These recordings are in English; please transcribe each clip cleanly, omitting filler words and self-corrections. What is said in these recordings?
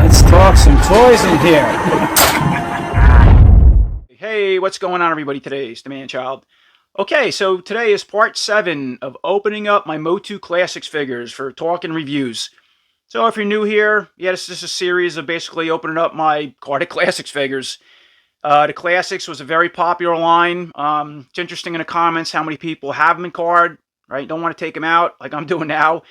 Let's talk some toys in here. Hey, what's going on, everybody? Today is the Man Child. Okay, so today is part 7 of opening up my MOTU Classics figures for talking reviews. So if you're new here, yeah, this is a series of basically opening up my carded Classics figures. The Classics was a very popular line. It's interesting in the comments how many people have them in card, right? Don't want to take them out like I'm doing now.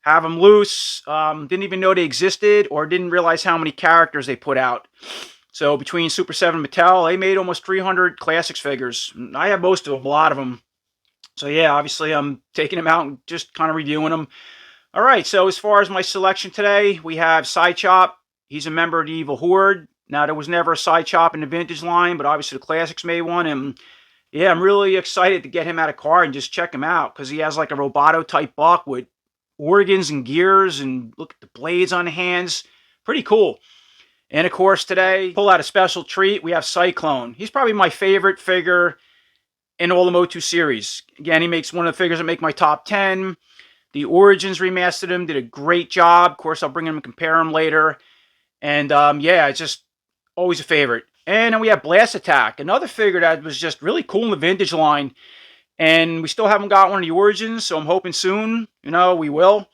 Have them loose. Didn't even know they existed or didn't realize how many characters they put out. So between Super 7 and Mattel, they made almost 300 Classics figures. I have most of them, a lot of them. So yeah, obviously I'm taking them out and just kind of reviewing them. All right, so as far as my selection today, we have CY-CHOP. He's a member of the Evil Horde. Now, there was never a CY-CHOP in the vintage line, but obviously the Classics made one. And yeah, I'm really excited to get him out of card and just check him out because he has like a Roboto-type buck with organs and gears, and look at the blades on the hands. Pretty cool. And of course, today, pull out a special treat. We have Cyclone. He's probably my favorite figure in all the MOTU series. Again, he makes one of the figures that make my top 10. The Origins remastered him, did a great job. Of course, I'll bring him and compare him later. And yeah, it's just always a favorite. And then we have Blast Attack, another figure that was just really cool in the vintage line. And we still haven't got one of the Origins, so I'm hoping soon, we will.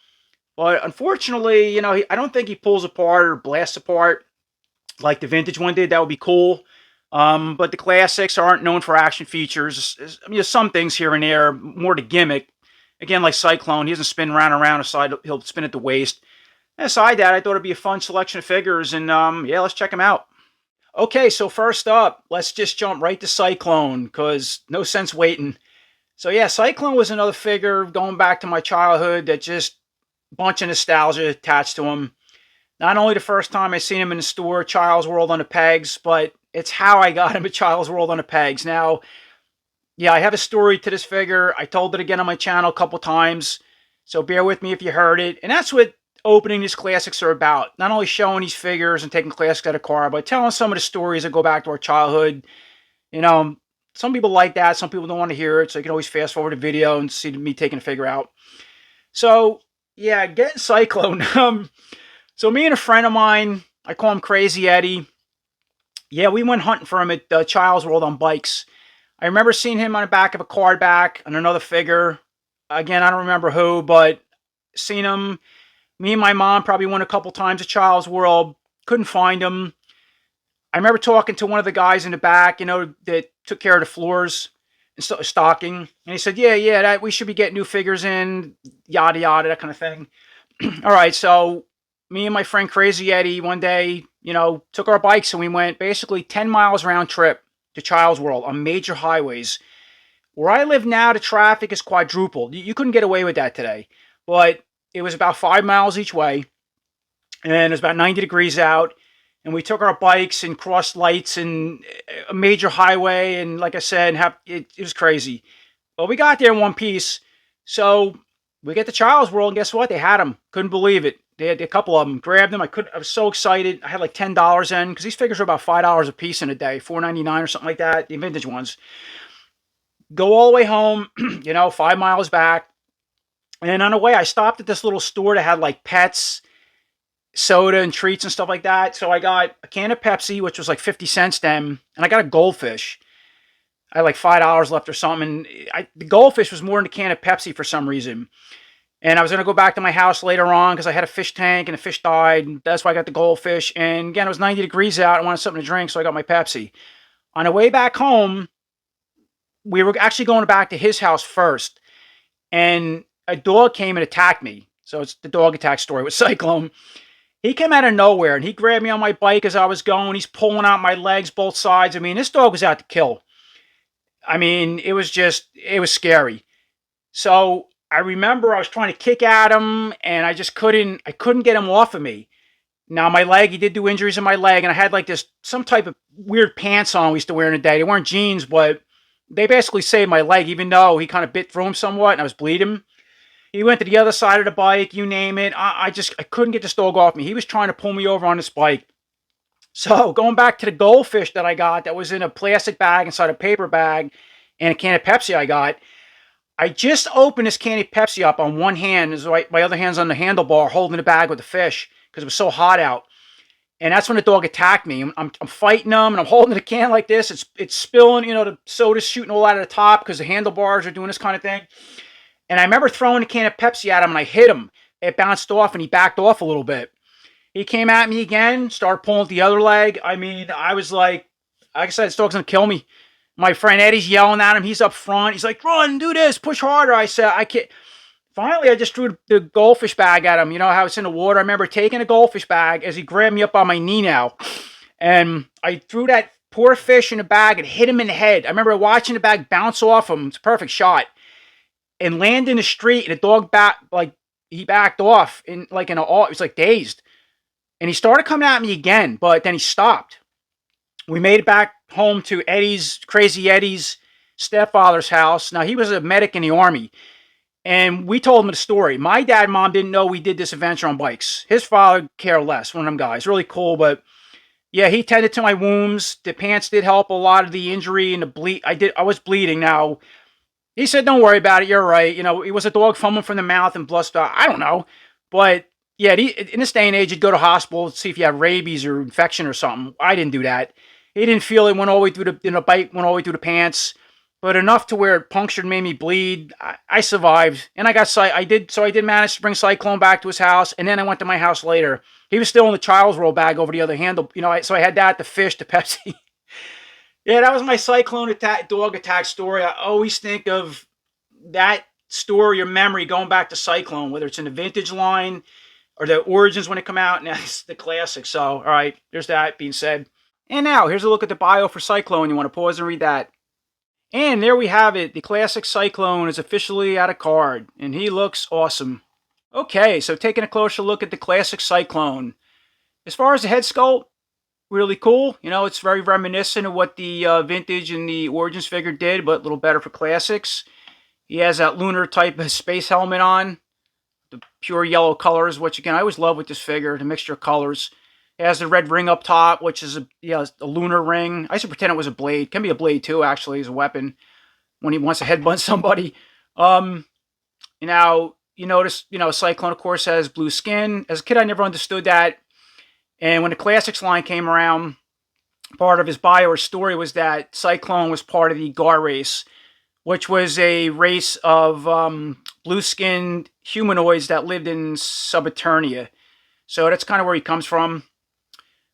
But unfortunately, I don't think he pulls apart or blasts apart like the vintage one did. That would be cool. But the Classics aren't known for action features. I mean, there's some things here and there, more to gimmick. Again, like Cyclone, he doesn't spin round and round aside. He'll spin at the waist. And aside that, I thought it'd be a fun selection of figures. And yeah, let's check them out. Okay, so first up, let's just jump right to Cyclone, because no sense waiting. So yeah, Cyclone was another figure going back to my childhood that just a bunch of nostalgia attached to him. Not only the first time I seen him in the store, Child's World on the pegs, but it's how I got him at Child's World on the pegs. Now, yeah, I have a story to this figure. I told it again on my channel a couple times, so bear with me if you heard it. And that's what opening these Classics are about. Not only showing these figures and taking Classics out of card, but telling some of the stories that go back to our childhood. Some people like that. Some people don't want to hear it, so you can always fast forward the video and see me taking a figure out. So, yeah, getting Cyclone. So me and a friend of mine, I call him Crazy Eddie. Yeah, we went hunting for him at Child's World on bikes. I remember seeing him on the back of a card back on another figure. Again, I don't remember who, but seen him. Me and my mom probably went a couple times at Child's World. Couldn't find him. I remember talking to one of the guys in the back, that took care of the floors and stocking. And he said, yeah, that we should be getting new figures in, yada, yada, that kind of thing. All right, so me and my friend Crazy Eddie one day, took our bikes and we went basically 10 miles round trip to Child's World on major highways. Where I live now, the traffic is quadrupled. You couldn't get away with that today. But it was about 5 miles each way. And it was about 90 degrees out. And we took our bikes and crossed lights and a major highway. And like I said, it was crazy. But we got there in one piece. So we get to Child's World, and guess what? They had them. Couldn't believe it. They had a couple of them. Grabbed them. I was so excited. I had like $10 in, because these figures are about $5 a piece in a day. $4.99 or something like that. The vintage ones. Go all the way home, 5 miles back. And on the way, I stopped at this little store that had like pets, soda and treats and stuff like that. So I got a can of Pepsi, which was like 50 cents then, and I got a goldfish. I had like $5 left or something. And the goldfish was more than a can of Pepsi for some reason. And I was going to go back to my house later on because I had a fish tank and the fish died. And that's why I got the goldfish. And again, it was 90 degrees out. I wanted something to drink, so I got my Pepsi. On the way back home, we were actually going back to his house first. And a dog came and attacked me. So it's the dog attack story with Cyclone. He came out of nowhere and he grabbed me on my bike as I was going. He's pulling out my legs, both sides. I mean, this dog was out to kill. I mean, it was scary. So I remember I was trying to kick at him and I couldn't get him off of me. Now my leg, he did do injuries in my leg, and I had like some type of weird pants on we used to wear in the day. They weren't jeans, but they basically saved my leg, even though he kind of bit through him somewhat and I was bleeding. He went to the other side of the bike, you name it. I couldn't get this dog off me. He was trying to pull me over on this bike. So going back to the goldfish that I got that was in a plastic bag inside a paper bag and a can of Pepsi I got, I just opened this can of Pepsi up on one hand. My other hand's on the handlebar holding the bag with the fish because it was so hot out. And that's when the dog attacked me. I'm fighting him, and I'm holding the can like this. It's spilling, the soda's shooting all out of the top because the handlebars are doing this kind of thing. And I remember throwing a can of Pepsi at him, and I hit him. It bounced off, and he backed off a little bit. He came at me again, started pulling at the other leg. I mean, I was like I said, this dog's going to kill me. My friend Eddie's yelling at him. He's up front. He's like, run, do this, push harder. I said, I can't. Finally, I just threw the goldfish bag at him. You know how it's in the water? I remember taking a goldfish bag as he grabbed me up on my knee now. And I threw that poor fish in the bag and hit him in the head. I remember watching the bag bounce off him. It's a perfect shot. And land in the street. And the dog he backed off. It was like dazed. And he started coming at me again. But then he stopped. We made it back home to Crazy Eddie's stepfather's house. Now, he was a medic in the Army. And we told him the story. My dad and mom didn't know we did this adventure on bikes. His father cared less, one of them guys. Really cool, but yeah, he tended to my wounds. The pants did help a lot of the injury and the bleed. I was bleeding now. He said, don't worry about it. You're right. It was a dog foaming from the mouth and blood stuff. I don't know. But yeah, in this day and age, you'd go to hospital to see if you have rabies or infection or something. I didn't do that. He didn't feel it. Went all the way through the bite, went all the way through the pants. But enough to where it punctured, made me bleed. I survived, and I did manage to bring Cyclone back to his house, and then I went to my house later. He was still in the child's roll bag over the other handle, so I had that, the fish, the Pepsi. Yeah, that was my Cyclone dog attack story. I always think of that story or memory going back to Cyclone, whether it's in the vintage line or the origins when it come out, and that's the classic. So, all right, there's that being said. And now, here's a look at the bio for Cyclone. You want to pause and read that. And there we have it. The classic Cyclone is officially out of card, and he looks awesome. Okay, so taking a closer look at the classic Cyclone. As far as the head sculpt, really cool. It's very reminiscent of what the vintage and the Origins figure did, but a little better for classics. He has that lunar type of space helmet on. The pure yellow colors, which again, I always love with this figure, the mixture of colors. It has the red ring up top, which is a lunar ring. I used to pretend it was a blade. Can be a blade too, actually, as a weapon when he wants to headbutt somebody. You notice, Cyclone, of course, has blue skin. As a kid, I never understood that. And when the Classics line came around, part of his bio or story was that Cyclone was part of the Gar race, which was a race of blue-skinned humanoids that lived in Subeternia. So that's kind of where he comes from.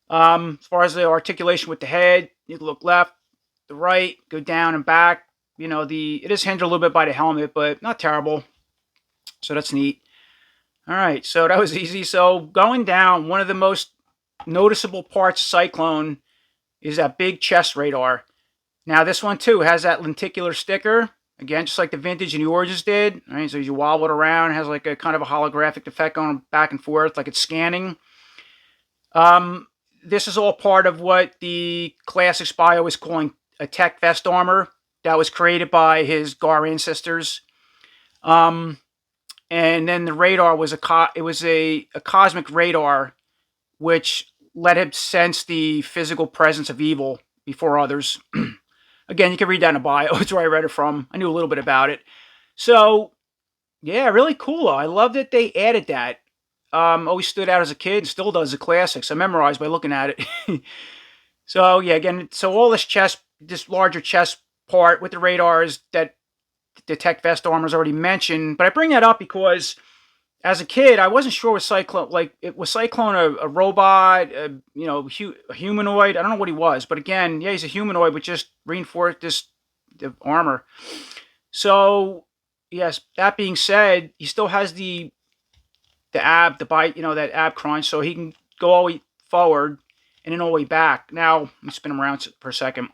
As far as the articulation with the head, you look left, the right, go down and back. It is hindered a little bit by the helmet, but not terrible. So that's neat. All right, so that was easy. So going down, one of the most noticeable parts of Cyclone is that big chest radar. Now this one too has that lenticular sticker. Again, just like the vintage and the Origins did. All right, so as you wobble it around, it has like a kind of a holographic effect going back and forth, like it's scanning. This is all part of what the Classics bio is calling a tech vest armor that was created by his Gar ancestors. And then the radar was a cosmic radar, which let him sense the physical presence of evil before others. Again, you can read that in the bio. It's where I read it from. I knew a little bit about it. So, yeah, really cool. I love that they added that. Always stood out as a kid and still does the Classics. I memorized by looking at it. So, yeah, again, all this larger chest part with the radars that the tech vest armor is already mentioned. But I bring that up because as a kid, I wasn't sure with Cyclone, was Cyclone a robot, a humanoid? I don't know what he was. But again, yeah, he's a humanoid, but just reinforced the armor. So, yes, that being said, he still has the bite, that ab crunch, so he can go all the way forward and then all the way back. Now, let me spin him around for a second.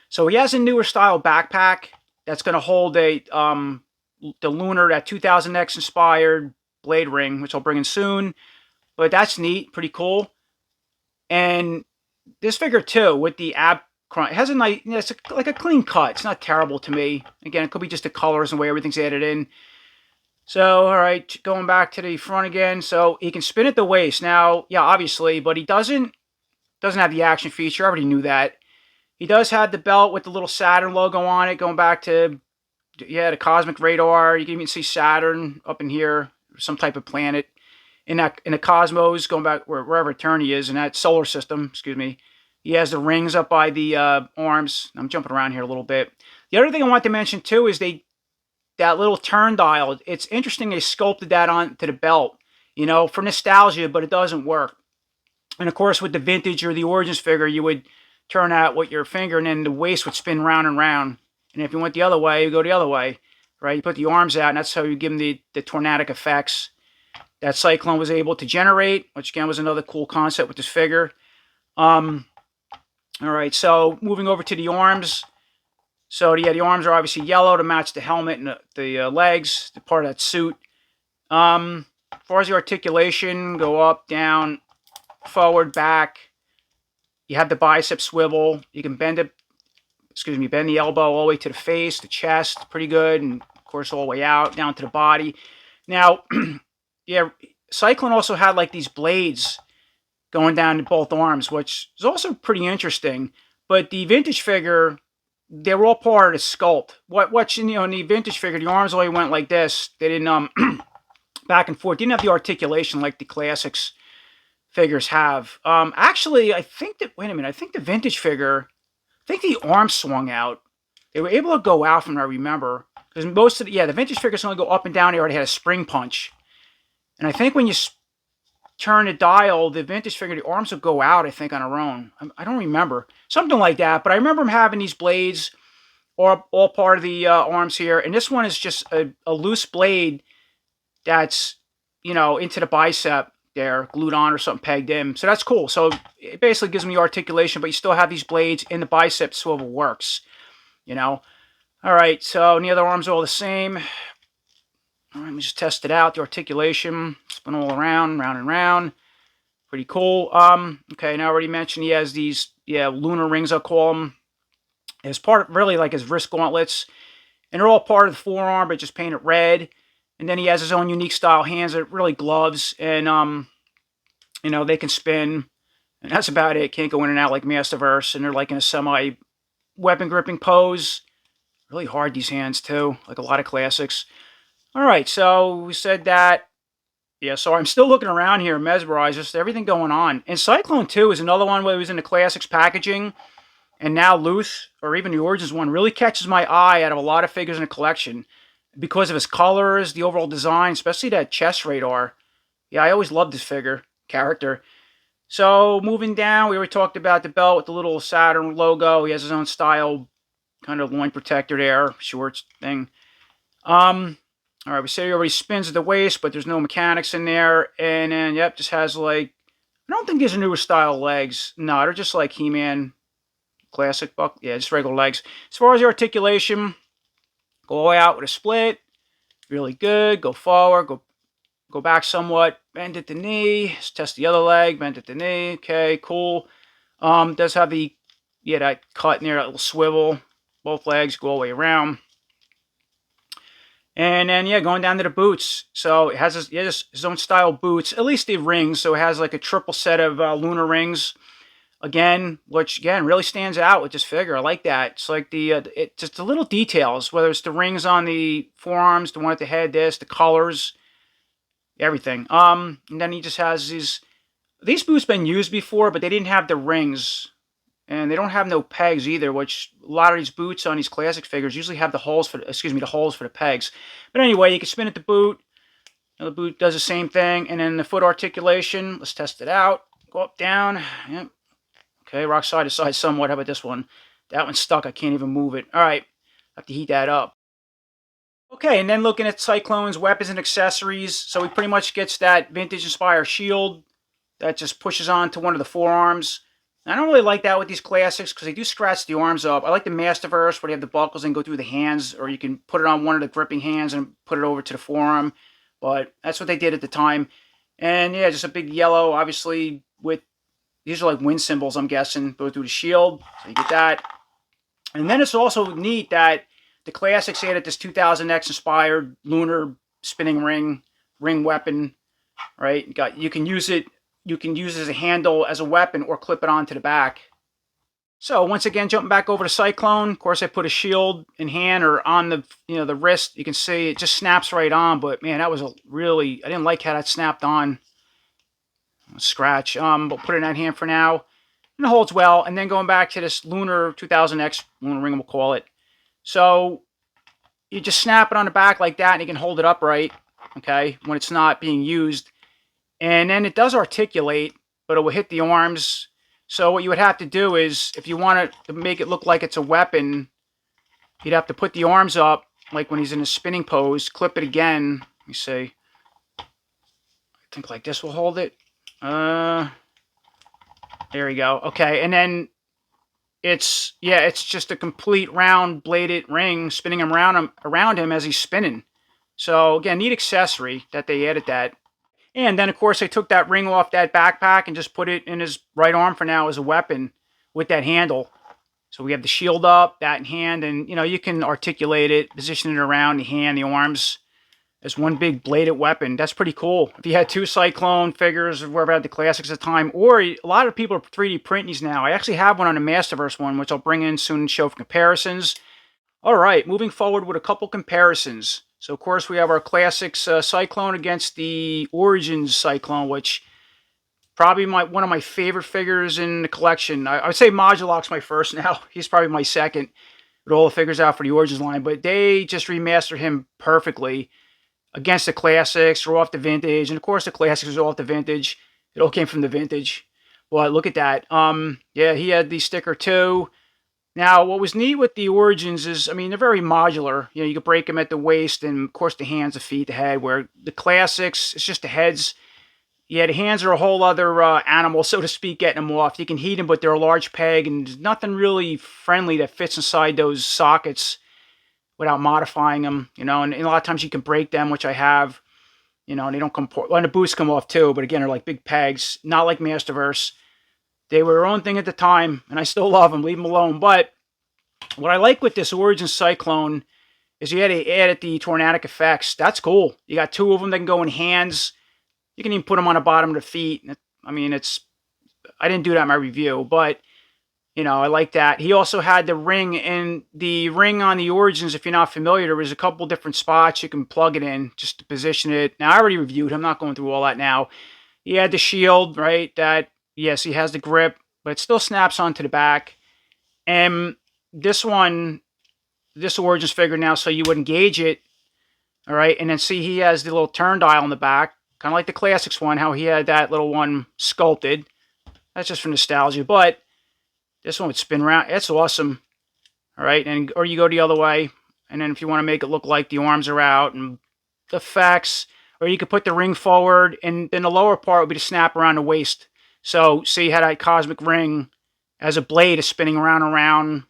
So he has a newer style backpack that's going to hold the lunar, that 2000X inspired blade ring, which I'll bring in soon. But that's neat, pretty cool. And this figure too, with the ab crunch, it has a nice, it's like a clean cut. It's not terrible to me. Again, it could be just the colors and the way everything's added in. So, all right, going back to the front again. So he can spin at the waist. Now, yeah, obviously, but he doesn't have the action feature. I already knew that. He does have the belt with the little Saturn logo on it, going back to Yeah, the cosmic radar. You can even see Saturn up in here, some type of planet in the cosmos, going back wherever Eternity is in that solar system. Excuse me. He has the rings up by the arms. I'm jumping around here a little bit. The other thing I want to mention too is that little turn dial. It's interesting they sculpted that onto the belt, you know, for nostalgia, but it doesn't work. And of course, with the vintage or the Origins figure, you would turn out with your finger, and then the waist would spin round and round. And if you went the other way, you go the other way, right? You put the arms out, and that's how you give them the tornadic effects that Cyclone was able to generate, which again was another cool concept with this figure. All right, so moving over to the arms. So yeah, the arms are obviously yellow to match the helmet and the legs, the part of that suit. As far as the articulation, go up, down, forward, back. You have the bicep swivel. You can bend it, bend the elbow all the way to the face, the chest, pretty good, and of course all the way out, down to the body. Now, yeah, Cyclone also had like these blades going down to both arms, which is also pretty interesting. But the vintage figure, they were all part of the sculpt. What you know, in the vintage figure, the arms only went like this. They didn't back and forth. Didn't have the articulation like the classics figures have. Actually, I think that, wait a minute, I think the vintage figure, I think the arms swung out. They were able to go out from what I remember. Because most of the vintage figures only go up and down. They already had a spring punch. And I think when you turn the dial, the vintage figure, the arms will go out, I think, on their own. I don't remember. Something like that. But I remember them having these blades, all part of the arms here. And this one is just a loose blade that's, you know, into the bicep there, glued on or something pegged in. So that's cool. So it basically gives me articulation, but you still have these blades in the bicep swivel works, you know. All right, so the other arms are all the same. All right, let me just test it out. The articulation, spin all around, round and round. Pretty cool. Okay, now I already mentioned he has these, lunar rings, I'll call them. As part of, really like his wrist gauntlets. And they're all part of the forearm, but just painted red. And then he has his own unique style hands that are really gloves. And, you know, they can spin. And that's about it. Can't go in and out like Masterverse. And they're like in a semi-weapon gripping pose. Really hard, these hands, too. Like a lot of classics. All right, so we said that. Yeah, so I'm still looking around here, mesmerized, just everything going on. And Cyclone 2 is another one where it was in the classics packaging. And now loose, or even the Origins one, really catches my eye out of a lot of figures in the collection. Because of his colors, the overall design, especially that chest radar. Yeah, I always loved this character. So, moving down, we already talked about the belt with the little Saturn logo. He has his own style, kind of loin protector there, shorts thing. All right, we said he already spins at the waist, but there's no mechanics in there. And then, yep, just has like, I don't think these are newer style legs. No, they're just like He-Man classic buck. Yeah, just regular legs. As far as the articulation, go all the way out with a split. Really good. Go forward. Go back somewhat. Bend at the knee. Let's test the other leg. Bend at the knee. Okay, cool. Does have the, that cut in there, that little swivel. Both legs go all the way around. And then, going down to the boots. So it has his own style boots, at least the rings. So it has like a triple set of lunar rings. Again, which again really stands out with this figure. I like that. It's like just the little details, whether it's the rings on the forearms, the one at the head, the colors, everything. And then he just has these boots been used before, but they didn't have the rings. And they don't have no pegs either, which a lot of these boots on these classic figures usually have the holes for the pegs. But anyway, you can spin at the boot. The boot does the same thing. And then the foot articulation, let's test it out. Go up, down. Yep. Okay, rock side to side somewhat. How about this one? That one's stuck. I can't even move it. All right, have to heat that up. Okay, and then looking at Cyclone's weapons and accessories. So he pretty much gets that vintage inspired shield that just pushes onto one of the forearms. I don't really like that with these classics because they do scratch the arms up. I like the Masterverse where they have the buckles and go through the hands, or you can put it on one of the gripping hands and put it over to the forearm. But that's what they did at the time. And yeah, just a big yellow, obviously, with, these are like wind symbols, I'm guessing, go through the shield. So you get that. And then it's also neat that the classics added this 2000X inspired lunar spinning ring weapon, right? You can use it as a handle, as a weapon, or clip it onto the back. So once again, jumping back over to Cyclone, of course I put a shield in hand or on the the wrist. You can see it just snaps right on, but man, that was a really, I didn't like how that snapped on. Scratch. But put it in that hand for now. And it holds well. And then going back to this Lunar 2000X, Lunar Ring we'll call it. So you just snap it on the back like that and you can hold it upright, okay, when it's not being used. And then it does articulate, but it will hit the arms. So what you would have to do is, if you want to make it look like it's a weapon, you'd have to put the arms up, like when he's in a spinning pose, clip it again. Let me see. I think like this will hold it. There we go. Okay, and then it's just a complete round bladed ring spinning him around him as he's spinning. So again, neat accessory that they added that. And then, of course, they took that ring off that backpack and just put it in his right arm for now as a weapon with that handle. So we have the shield up, that in hand, and, you can articulate it, position it around the hand, the arms, as one big bladed weapon. That's pretty cool. If you had two Cyclone figures, or wherever had the classics at the time, or a lot of people are 3D printing these now. I actually have one on the Masterverse one, which I'll bring in soon and show for comparisons. All right, moving forward with a couple comparisons. So, of course, we have our Classics Cyclone against the Origins Cyclone, which probably one of my favorite figures in the collection. I would say Modulok's my first now. He's probably my second with all the figures out for the Origins line. But they just remastered him perfectly against the Classics or off the Vintage. And, of course, the Classics was off the Vintage. It all came from the Vintage. But look at that. Yeah, he had the sticker too. Now, what was neat with the Origins is, I mean, they're very modular. You could break them at the waist and, of course, the hands, the feet, the head, where the Classics, it's just the heads. Yeah, the hands are a whole other animal, so to speak, getting them off. You can heat them, but they're a large peg, and there's nothing really friendly that fits inside those sockets without modifying them, and a lot of times you can break them, which I have, and they don't come, well, and the boosts come off too, but again, they're like big pegs, not like Masterverse. They were their own thing at the time, and I still love them. Leave them alone. But what I like with this Origin Cyclone is you had to add the tornadic effects. That's cool. You got two of them that can go in hands. You can even put them on the bottom of the feet. I mean, I didn't do that in my review, but, I like that. He also had the ring, and the ring on the Origins, if you're not familiar, there was a couple different spots you can plug it in just to position it. Now, I already reviewed. I'm not going through all that now. He had the shield, right, that... Yes, he has the grip, but it still snaps onto the back. And this Origins figure now, so you would engage it, all right? And then see, he has the little turn dial on the back, kind of like the Classics one, how he had that little one sculpted. That's just for nostalgia, but this one would spin around. It's awesome, all right? Or you go the other way, and then if you want to make it look like the arms are out and the effects, or you could put the ring forward, and then the lower part would be to snap around the waist. So, see how that cosmic ring as a blade is spinning around and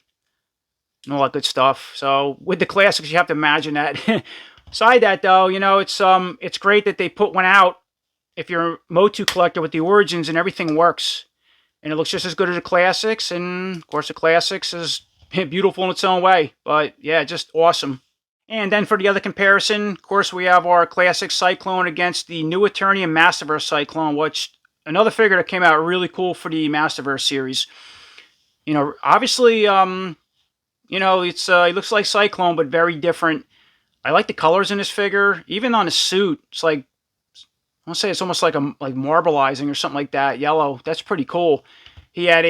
all that good stuff. So, with the Classics, you have to imagine that. Aside that, though, it's great that they put one out if you're a MOTU collector with the Origins and everything works. And it looks just as good as the Classics. And, of course, the Classics is beautiful in its own way. But, yeah, just awesome. And then for the other comparison, of course, we have our Classic Cyclone against the New Eternium Masterverse Cyclone, which... Another figure that came out really cool for the Masterverse series. Obviously, it's he looks like Cyclone, but very different. I like the colors in this figure. Even on the suit, it's like, I want to say it's almost like marbleizing or something like that. Yellow. That's pretty cool. He had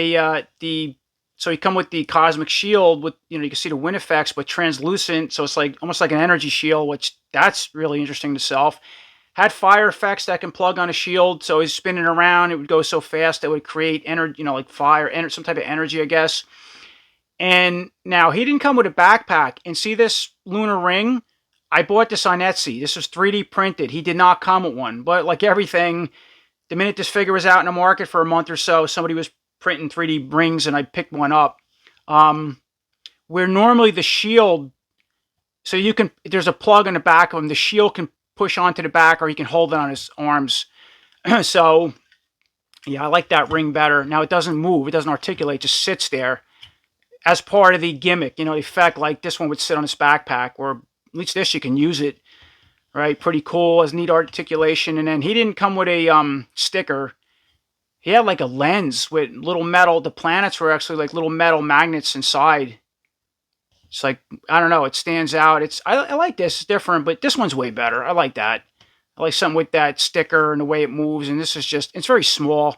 so he come with the cosmic shield with, you can see the wind effects, but translucent. So it's like almost like an energy shield, which that's really interesting to self. Had fire effects that can plug on a shield, so he's spinning around. It would go so fast it would create energy, like fire, some type of energy, I guess. And now he didn't come with a backpack. And see this lunar ring? I bought this on Etsy. This was 3D printed. He did not come with one. But like everything, the minute this figure was out in the market for a month or so, somebody was printing 3D rings, and I picked one up. Where normally the shield, so there's a plug in the back of him. The shield can push onto the back, or he can hold it on his arms. So, yeah, I like that ring better. Now, it doesn't move. It doesn't articulate. It just sits there as part of the gimmick. The effect, like this one would sit on his backpack, or at least this, you can use it. Right? Pretty cool. Has neat articulation. And then he didn't come with a sticker. he had like a lens with little metal. The planets were actually like little metal magnets inside. It's like, I don't know, it stands out. I like this, it's different, but this one's way better. I like that. I like something with that sticker and the way it moves, and this is just, it's very small.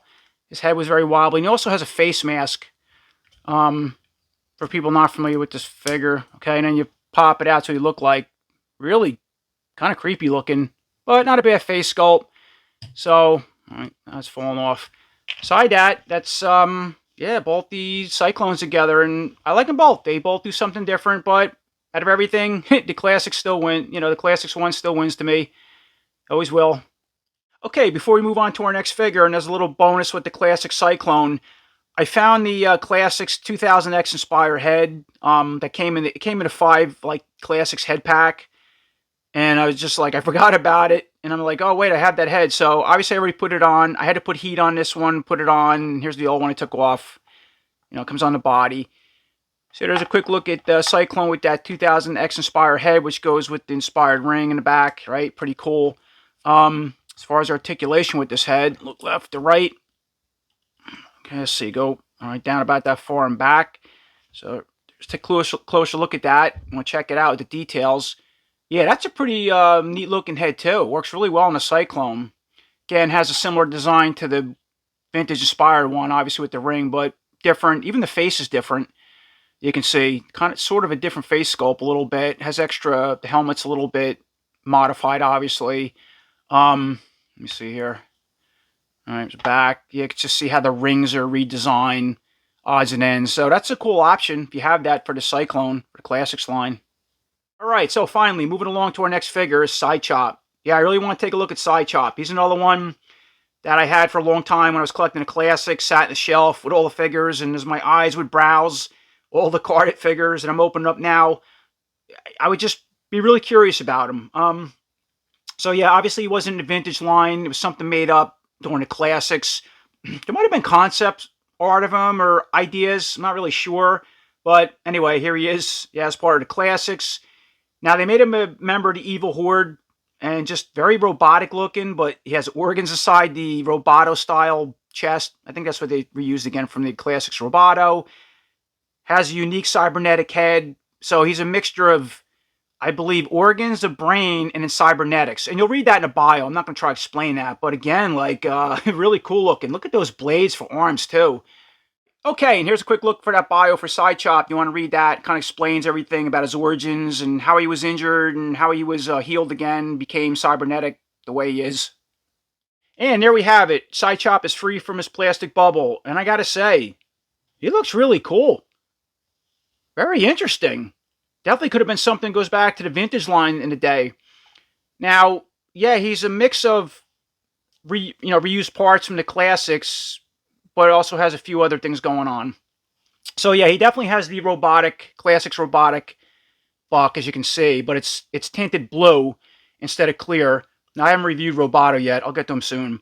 His head was very wobbly, and he also has a face mask. For people not familiar with this figure, okay, and then you pop it out so you look like really kind of creepy looking, but not a bad face sculpt. So, all right, that's falling off. Aside that's yeah, both the Cyclones together, and I like them both. They both do something different, but out of everything, the classics still win. You know, the classics one still wins to me. Always will. Okay, before we move on to our next figure, and there's a little bonus with the classic Cyclone. I found the classics 2000X Inspire head that came in. It came in a 5 like classics head pack, and I was just like, I forgot about it, and I'm like, oh wait, I have that head. So obviously I already put it on. I had to put heat on this one, put it on. Here's the old one I took off. You know, it comes on the body. So there's a quick look at the Cyclone with that 2000X Inspire head, which goes with the inspired ring in the back. Right, pretty cool. As far as articulation with this head, look left to right. Okay, let's see, go all right down about that far and back. So just take a closer look at that. I'm gonna check it out, the details. Yeah, that's a pretty neat looking head too. It works really well on the Cyclone. Again, has a similar design to the vintage inspired one, obviously with the ring, but different. Even the face is different. You can see kind of sort of a different face sculpt a little bit. Has extra, the helmet's a little bit modified, obviously. Let me see here. All right, it's back. You can just see how the rings are redesigned, odds and ends. So that's a cool option if you have that for the Cyclone, for the Classics line. All right, so finally, moving along to our next figure is CY-CHOP. Yeah, I really want to take a look at CY-CHOP. He's another one that I had for a long time when I was collecting the Classics, sat on the shelf with all the figures, and as my eyes would browse all the carded figures, and I'm opening up now, I would just be really curious about him. So yeah, obviously he wasn't in the vintage line. It was something made up during the Classics. There might have been concept art of him or ideas. I'm not really sure. But anyway, here he is. Yeah, as part of the Classics. Now, they made him a member of the Evil Horde. And just very robotic looking. But he has organs inside the Roboto-style chest. I think that's what they reused again from the Classics Roboto. Has a unique cybernetic head. So he's a mixture of, I believe, organs, the brain, and then cybernetics. And you'll read that in a bio. I'm not going to try to explain that. But again, like, really cool looking. Look at those blades for arms, too. Okay, and here's a quick look for that bio for CY-CHOP. You want to read that. It kind of explains everything about his origins and how he was injured and how he was healed again, became cybernetic the way he is. And there we have it. CY-CHOP is free from his plastic bubble. And I got to say, he looks really cool. Very interesting. Definitely could have been something that goes back to the vintage line in the day. Now, yeah, he's a mix of reused parts from the Classics, but it also has a few other things going on. So yeah, he definitely has the Classics robotic buck, as you can see, but it's tinted blue instead of clear. Now, I haven't reviewed Roboto yet. I'll get to him soon.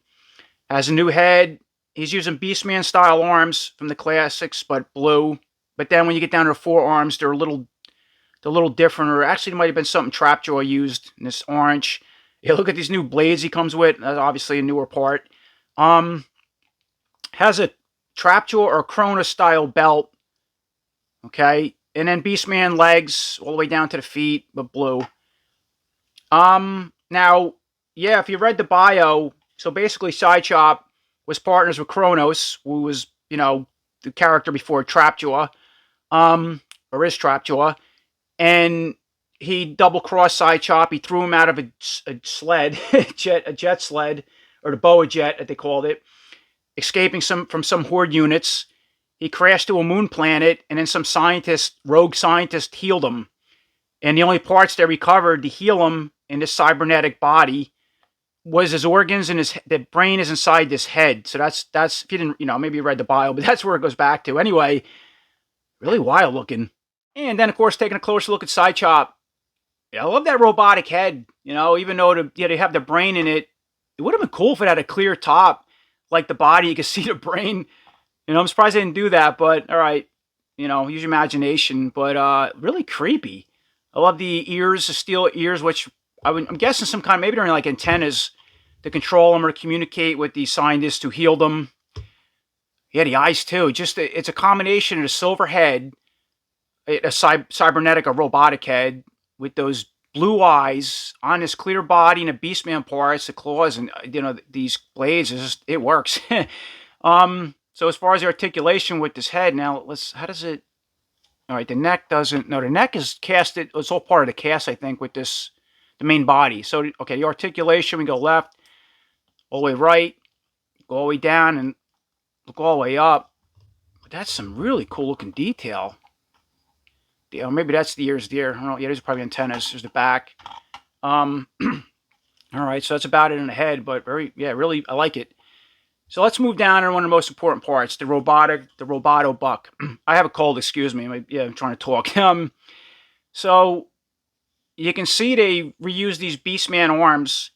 Has a new head. He's using Beastman style arms from the Classics, but blue. But then when you get down to the forearms, they're a little different, or actually, it might have been something Trapjaw used in this orange. Yeah, look at these new blades he comes with. That's obviously a newer part. Has a Trapjaw or Krona style belt. Okay, and then Beastman legs all the way down to the feet, but blue. Now, yeah, if you read the bio, so basically CY-CHOP was partners with Kronos, who was, the character before Trapjaw, or is Trapjaw. And he double-crossed CY-CHOP. He threw him out of a sled, a jet sled, or the Boa jet, that they called it, escaping from some Horde units. He crashed to a moon planet, and then some rogue scientist, healed him. And the only parts they recovered to heal him in this cybernetic body was his organs, and the brain is inside this head. So that's if you didn't, maybe you read the bio, but that's where it goes back to. Anyway, really wild looking. And then, of course, taking a closer look at CY-CHOP. Yeah, I love that robotic head. Even though they have the brain in it, it would have been cool if it had a clear top, like the body. You could see the brain. I'm surprised they didn't do that, but all right. Use your imagination. But really creepy. I love the ears, the steel ears, which I'm guessing maybe they're like antennas to control them or communicate with the scientists who healed them. Yeah, the eyes too. Just it's a combination of a silver head, cybernetic or robotic head with those blue eyes on this clear body and the Beastman parts, the claws, and these blades. It works. So as far as the articulation with this head, now how does it? All right, the neck doesn't. No, the neck is casted. It's all part of the cast, I think, with the main body. So okay, the articulation, we go left, all the way right, go all the way down, and look all the way up. But that's some really cool looking detail. Maybe that's the ears there. I don't know. Yeah, these are probably antennas. There's the back. All right, so that's about it in the head, but really, I like it. So let's move down to one of the most important parts, the roboto buck. I have a cold, excuse me. I'm trying to talk. So you can see they reuse these Beastman arms,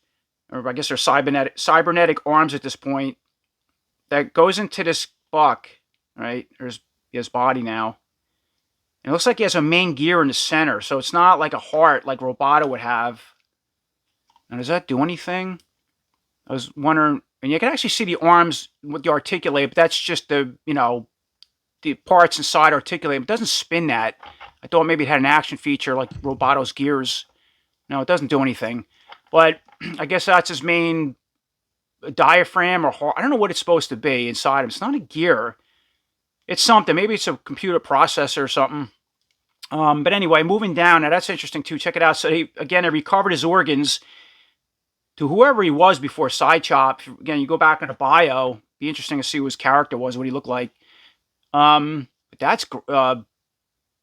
or I guess they're cybernetic arms at this point, that goes into this buck, right? There's his body now. And it looks like he has a main gear in the center, so it's not like a heart like Roboto would have. Now, does that do anything? I was wondering, and you can actually see the arms with the articulate, but that's just the parts inside articulate. It doesn't spin that. I thought maybe it had an action feature like Roboto's gears. No, it doesn't do anything. But I guess that's his main diaphragm or heart. I don't know what it's supposed to be inside him. It's not a gear. It's something. Maybe it's a computer processor or something. But anyway, moving down. Now that's interesting too. Check it out. So they recovered his organs to whoever he was before CY-CHOP. Again, you go back in the bio. Be interesting to see who his character was, what he looked like. But that's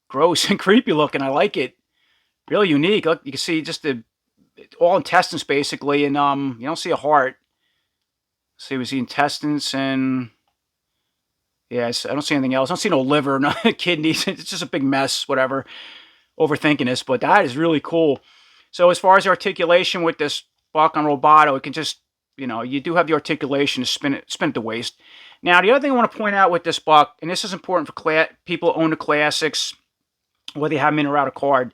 gross and creepy looking. I like it. Really unique. Look, you can see just all intestines basically, and you don't see a heart. See, we see intestines and yes, I don't see anything else. I don't see no liver, no kidneys. It's just a big mess. Whatever. Overthinking this, but that is really cool. So as far as the articulation with this buck on Roboto, it can just you do have the articulation to spin it at the waist. Now the other thing I want to point out with this buck, and this is important for people who own the classics, whether you have them in or out of card.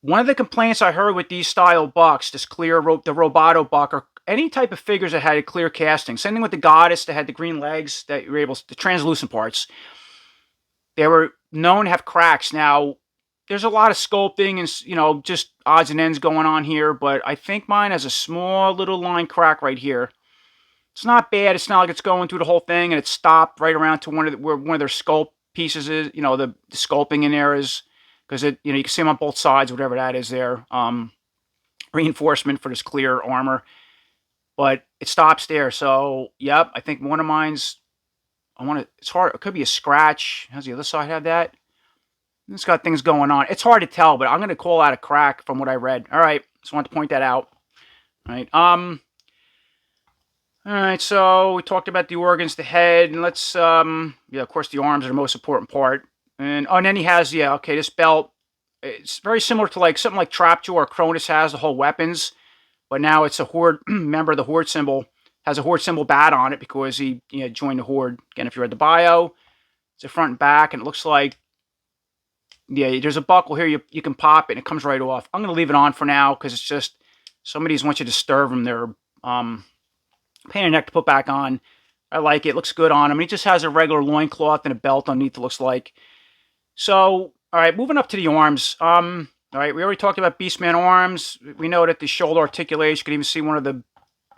One of the complaints I heard with these style bucks, the Roboto buck, or any type of figures that had a clear casting. Same thing with the Goddess that had the green legs that you were able to, the translucent parts. They were known to have cracks. Now, there's a lot of sculpting and, just odds and ends going on here, but I think mine has a small little line crack right here. It's not bad. It's not like it's going through the whole thing and it's stopped right around to where one of their sculpt pieces is, the sculpting in there is, because you can see them on both sides, whatever that is there. Reinforcement for this clear armor. But it stops there. So, yep, I think one of mine's, it's hard. It could be a scratch. How's the other side have that? It's got things going on. It's hard to tell, but I'm going to call out a crack from what I read. All right. Just wanted to point that out. All right. All right. So we talked about the organs, the head, and let's, of course, the arms are the most important part. And then he has, this belt. It's very similar to something like Trapjaw or Cronus has, the whole weapons. But now it's a Horde member of the Horde symbol. Has a Horde symbol bat on it because he joined the Horde. Again, if you read the bio, it's a front and back, and it looks like, there's a buckle here. You can pop it, and it comes right off. I'm going to leave it on for now because it's just, some of these, once you disturb them, they're pain in the neck to put back on. I like it. It looks good on him. He just has a regular loincloth and a belt underneath, it looks like. So, all right, moving up to the arms. All right, we already talked about Beastman arms. We know that the shoulder articulation, you can even see one of the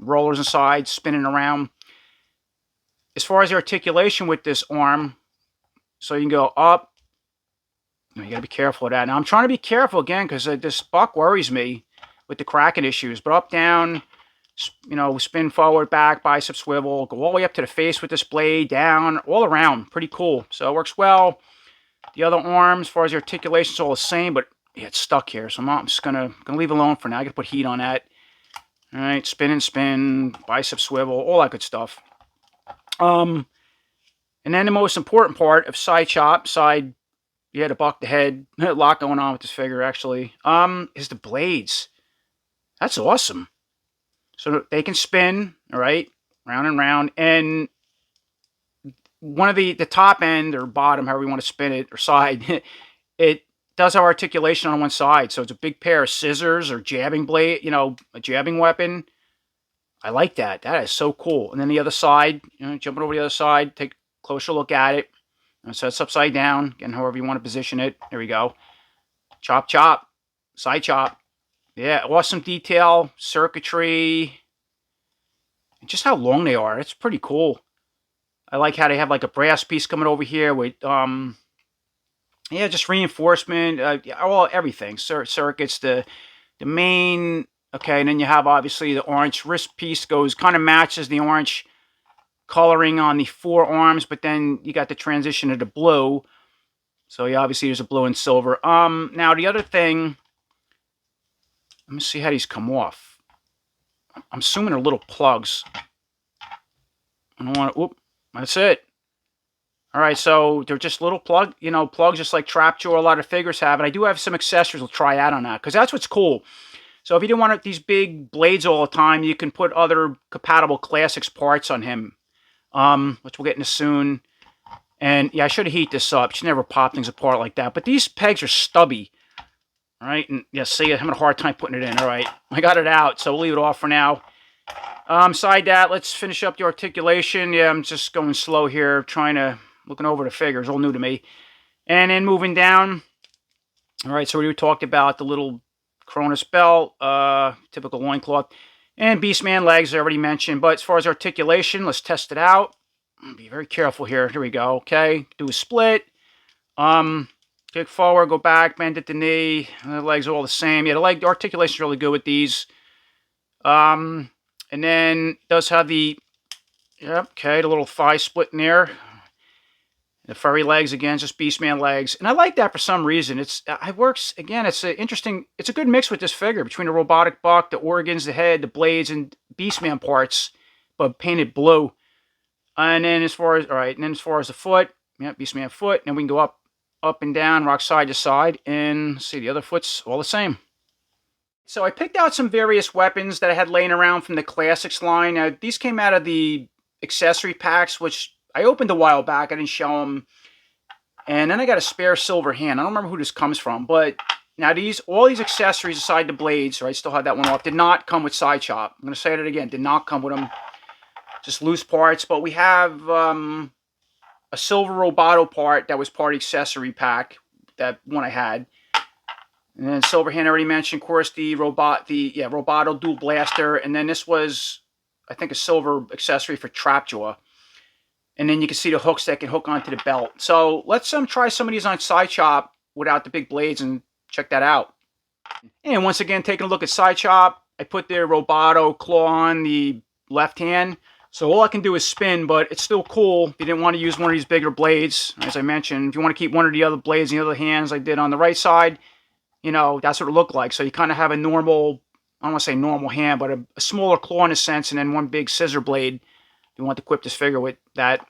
rollers inside spinning around. As far as the articulation with this arm, so you can go up. You got to be careful of that. Now, I'm trying to be careful again because this buck worries me with the cracking issues. But up, down, spin forward, back, bicep swivel, go all the way up to the face with this blade, down, all around. Pretty cool. So it works well. The other arm, as far as the articulation, is all the same, but yeah, it's stuck here, so I'm just gonna leave it alone for now. I gotta put heat on that. All right, spin and spin, bicep swivel, all that good stuff. And then the most important part of CY-CHOP, the buck, the head, a lot going on with this figure actually, is the blades. That's awesome. So they can spin, all right, round and round, and one of the top end or bottom, however you want to spin it, or side, it does have articulation on one side. So it's a big pair of scissors or jabbing blade, a jabbing weapon. I like that. That is so cool. And then the other side, jumping over the other side, take closer look at it. So it's upside down, again, however you want to position it. There we go. Chop, chop, side chop. Yeah, awesome detail, circuitry, and just how long they are. It's pretty cool. I like how they have like a brass piece coming over here with, yeah, just reinforcement, everything. Circuits, the main, okay, and then you have obviously the orange wrist piece kind of matches the orange coloring on the forearms, but then you got the transition to the blue. So yeah, obviously there's a blue and silver. Now the other thing, let me see how these come off. I'm assuming they're little plugs. I don't want to, whoop, that's it. All right, so they're just little plugs, just like trap jaw a lot of figures have. And I do have some accessories we'll try out on that, because that's what's cool. So if you didn't want these big blades all the time, you can put other compatible classics parts on him, which we'll get into soon. And yeah, I should have heated this up. You should never pop things apart like that. But these pegs are stubby. All right, and yeah, see, I'm having a hard time putting it in. All right, I got it out, so we'll leave it off for now. Side that, let's finish up the articulation. Yeah, I'm just going slow here, looking over the figures, all new to me. And then moving down. All right, so we talked about the little Cronus belt, typical loincloth, and Beastman legs I already mentioned. But as far as articulation, let's test it out. Be very careful here. Here we go. Okay, do a split. Kick forward, go back, bend at the knee. The legs are all the same. Yeah, the articulation is really good with these. And then does have the, yep, okay, the little thigh split in there. The furry legs, again, just Beastman legs. And I like that for some reason. It works, again, it's a good mix with this figure between the robotic buck, the organs, the head, the blades, and Beastman parts, but painted blue. And then as far as the foot, yeah, Beastman foot, and then we can go up and down, rock side to side, and see the other foot's all the same. So I picked out some various weapons that I had laying around from the Classics line. Now, these came out of the accessory packs, which I opened a while back. I didn't show them. And then I got a spare silver hand. I don't remember who this comes from, but now all these accessories aside the blades, right, still had that one off, did not come with CY-CHOP. I'm going to say it again, did not come with them. Just loose parts, but we have a silver Roboto part that was part accessory pack, that one I had. And then silver hand I already mentioned, of course, the Roboto dual blaster, and then this was, I think, a silver accessory for Trapjaw. And then you can see the hooks that can hook onto the belt. So let's try some of these on CY-CHOP without the big blades and check that out. And once again, taking a look at CY-CHOP, I put the Roboto claw on the left hand. So all I can do is spin, but it's still cool if you didn't want to use one of these bigger blades. As I mentioned, if you want to keep one of the other blades in the other hands I did on the right side, that's what it looked like. So you kind of have a normal, I don't want to say normal hand, but a smaller claw in a sense, and then one big scissor blade. If you want to equip this figure with that.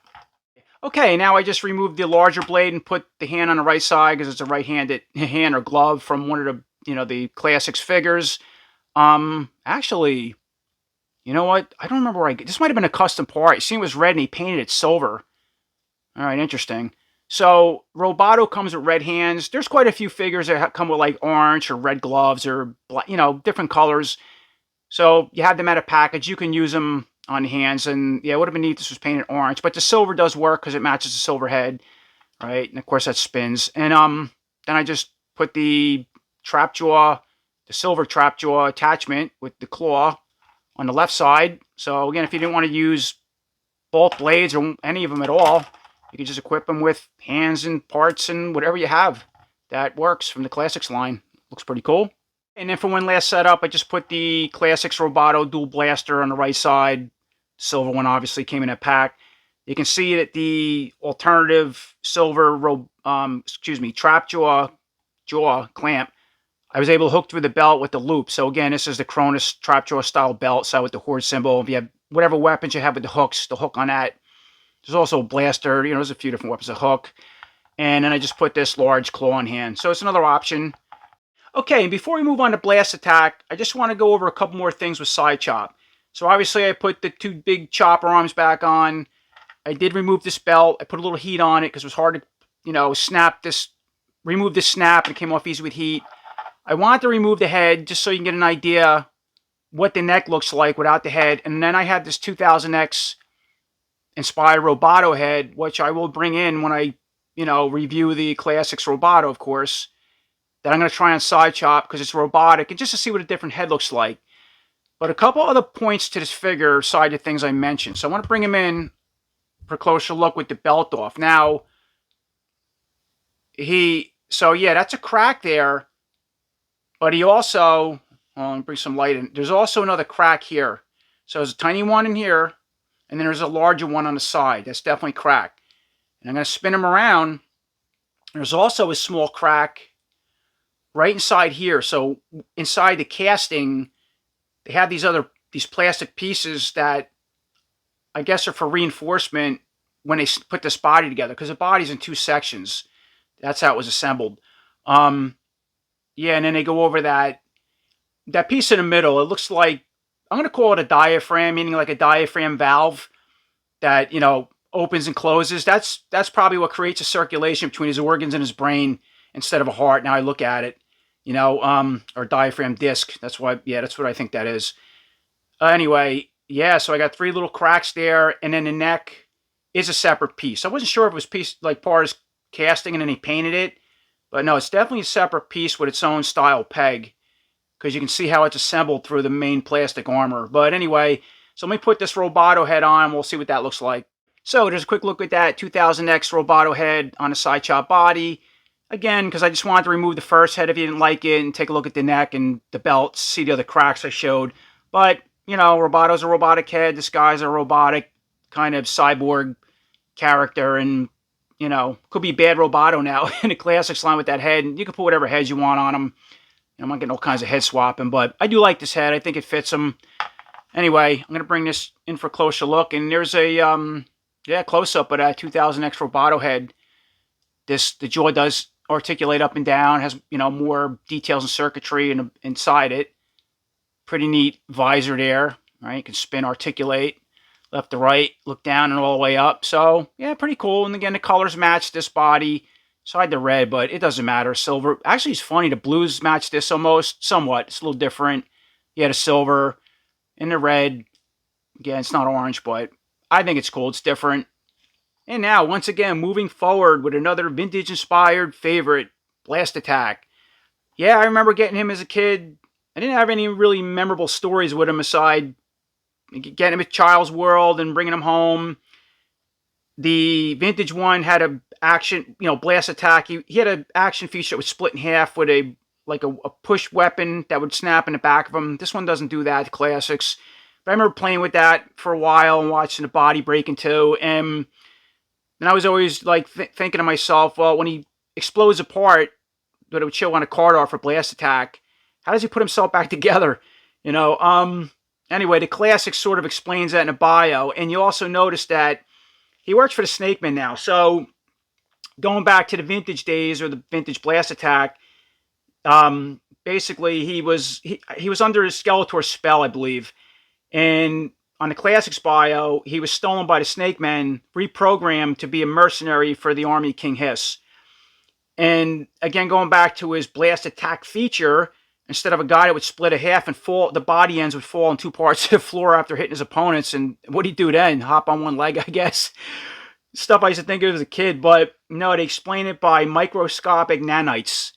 Okay, now I just removed the larger blade and put the hand on the right side because it's a right-handed hand or glove from one of the, the Classics figures. Actually, you know what? I don't remember where this might have been a custom part. You see it was red and he painted it silver. All right, interesting. So Roboto comes with red hands. There's quite a few figures that come with like orange or red gloves or, different colors. So you have them at a package. You can use them on hands. And yeah, it would have been neat if this was painted orange. But the silver does work because it matches the silver head. Right? And of course that spins. And then I just put the Trapjaw, the silver Trapjaw attachment with the claw on the left side. So again, if you didn't want to use both blades or any of them at all, you can just equip them with hands and parts and whatever you have. That works from the Classics line. Looks pretty cool. And then for one last setup, I just put the Classics Roboto dual blaster on the right side. Silver one obviously came in a pack. You can see that the alternative silver Trapjaw jaw clamp, I was able to hook through the belt with the loop. So again, this is the Cronus Trapjaw style belt, so with the horde symbol. If you have whatever weapons you have with the hooks, the hook on that. There's also a blaster. There's a few different weapons, a hook. And then I just put this large claw on hand. So it's another option. Okay, and before we move on to Blast Attack, I just want to go over a couple more things with CY-CHOP. So obviously I put the two big chopper arms back on. I did remove this belt. I put a little heat on it because it was hard to, remove this snap, and it came off easy with heat. I wanted to remove the head just so you can get an idea what the neck looks like without the head. And then I had this 2000X inspired Roboto head, which I will bring in when I, review the Classics Roboto, of course, that I'm going to try on CY-CHOP because it's robotic and just to see what a different head looks like. But a couple other points to this figure, side of things I mentioned. So I want to bring him in for a closer look with the belt off. Now, that's a crack there, but he also, let me bring some light in. There's also another crack here. So there's a tiny one in here, and then there's a larger one on the side. That's definitely cracked. And I'm going to spin him around. There's also a small crack right inside here. So inside the casting, they have these plastic pieces that I guess are for reinforcement when they put this body together, because the body's in two sections. That's how it was assembled. And then they go over that piece in the middle. It looks like, I'm going to call it a diaphragm, meaning like a diaphragm valve that, opens and closes. That's probably what creates a circulation between his organs and his brain instead of a heart. Now I look at it, or diaphragm disc. That's what I think that is. Anyway, so I got 3 little cracks there, and then the neck is a separate piece. I wasn't sure if it was part of his casting and then he painted it, but no, it's definitely a separate piece with its own style peg, because you can see how it's assembled through the main plastic armor. But anyway, so let me put this Roboto head on. We'll see what that looks like. So there's a quick look at that 2000X Roboto head on the CY-CHOP body. Again, because I just wanted to remove the first head if you didn't like it, and take a look at the neck and the belt, see the other cracks I showed. But, Roboto's a robotic head. This guy's a robotic kind of cyborg character, and, could be bad Roboto now in the Classics line with that head. And you can put whatever heads you want on him. I'm not getting all kinds of head swapping, but I do like this head. I think it fits him. Anyway, I'm going to bring this in for a closer look, and there's a close-up of that 2000X Roboto head. The jaw does articulate up and down, has, more details and circuitry inside it. Pretty neat visor there, right? You can spin, articulate, left to right, look down and all the way up. So, yeah, pretty cool. And again, the colors match this body. Side the red, but it doesn't matter. Silver. Actually, it's funny. The blues match this somewhat. It's a little different. You had a silver and the red. Again, it's not orange, but I think it's cool. It's different. And now, once again, moving forward with another vintage-inspired favorite, Blast Attack. Yeah, I remember getting him as a kid. I didn't have any really memorable stories with him aside getting him at Child's World and bringing him home. The vintage one had a action, Blast Attack. He had an action feature that was split in half with a push weapon that would snap in the back of him. This one doesn't do that, Classics. But I remember playing with that for a while and watching the body break in two. And I was always thinking to myself, well, when he explodes apart, that it would show on a card art for Blast Attack, how does he put himself back together? Anyway, the Classics sort of explains that in a bio. And you also notice that he works for the Snake Man now. So going back to the vintage days or the vintage Blast Attack, basically he was under his Skeletor spell, I believe. And on the Classics bio, he was stolen by the Snake Man, reprogrammed to be a mercenary for the army King Hiss. And again, going back to his Blast Attack feature, instead of a guy that would split in half and fall, the body ends would fall in 2 parts to the floor after hitting his opponents. And what'd he do then? Hop on one leg, I guess. Stuff I used to think of as a kid. But no, they explain it by microscopic nanites,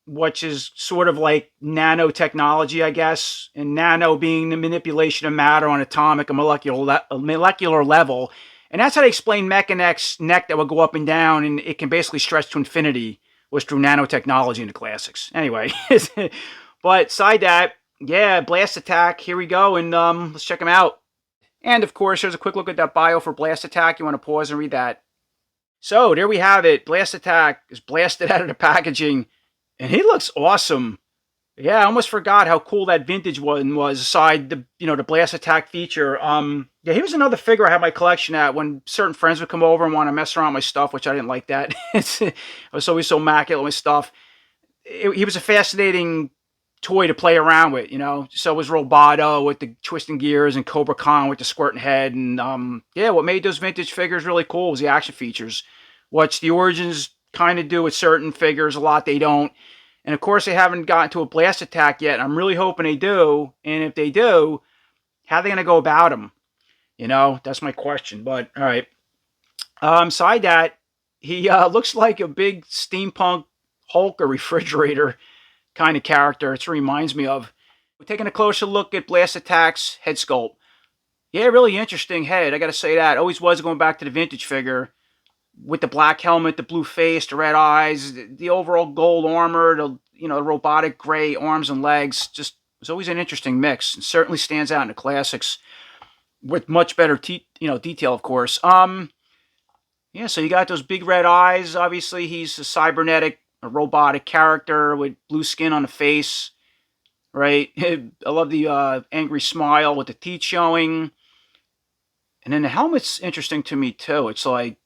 which is sort of like nanotechnology, I guess. And nano being the manipulation of matter on atomic and molecular level. And that's how they explain Mechanex's neck that would go up and down, and it can basically stretch to infinity, was through nanotechnology in the Classics. Anyway, but side that, yeah, Blast Attack, here we go, and let's check him out. And of course, here's a quick look at that bio for Blast Attack. You want to pause and read that. So there we have it. Blast Attack is blasted out of the packaging, and he looks awesome. Yeah, I almost forgot how cool that vintage one was, aside the the Blast Attack feature. Yeah, he was another figure I had my collection at when certain friends would come over and want to mess around with my stuff, which I didn't like that. I was always so immaculate with stuff. He was a fascinating toy to play around with, So was Roboto with the twisting gears and Cobra Khan with the squirting head. And yeah, what made those vintage figures really cool was the action features, which the Origins kind of do with certain figures. A lot they don't. And of course, they haven't gotten to a Blast Attack yet. I'm really hoping they do. And if they do, how are they going to go about them? You know, that's my question. But all right. Side that, he looks like a big steampunk Hulk or refrigerator kind of character. It reminds me of. We're taking a closer look at Blast Attack's head sculpt. Yeah, really interesting head. I got to say that. Always was going back to the vintage figure with the black helmet, the blue face, the red eyes, the overall gold armor, the robotic gray arms and legs. Just it's always an interesting mix. It certainly stands out in the classics with much better detail, of course. Yeah, so you got those big red eyes. Obviously, he's a robotic character with blue skin on the face, right? I love the angry smile with the teeth showing. And then the helmet's interesting to me, too. It's like,